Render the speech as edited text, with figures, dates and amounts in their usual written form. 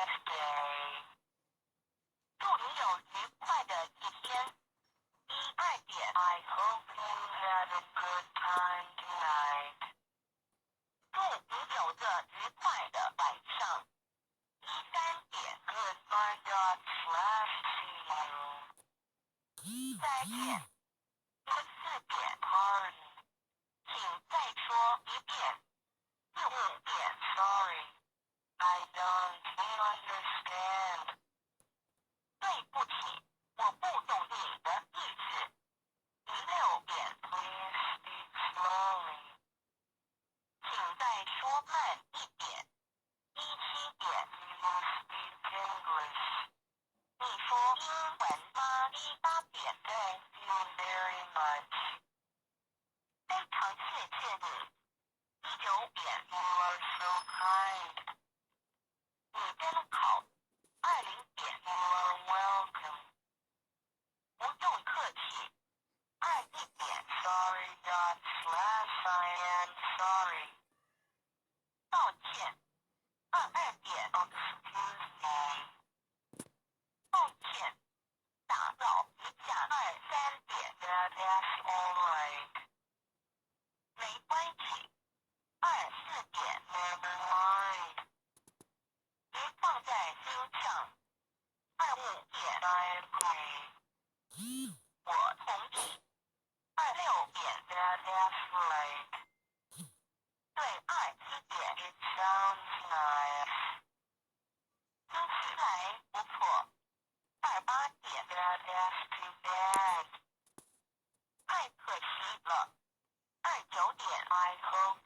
best day. 祝你有愉快的一天。12点 I hope you had a good time tonight. 祝你有个愉快的晚上。13点 Goodbye /see you. 再见。14点 Pardon. 请再说一遍。15点 Sorry. I don't understand. 对不起，我不懂你的意思。16点 Please speak slowly. 请再说慢一点。17点 Do you speak English? 你说英文吗？18点 Thank you very much. 非常谢谢你。19点 You are so kind. 你真好。20点 You are welcome. 不用客气。21点 Sorry /I am sorry. 道歉。22点 Excuse me. 抱歉。打扰一下。23点 That's all right. 没关系。24点 Never mind. 别放在心上。25点 I agree. 我同意。26点 That's right. 对27点 It sounds nice. 听起来不错。28点 That's too bad. 太可惜了。29点 I hope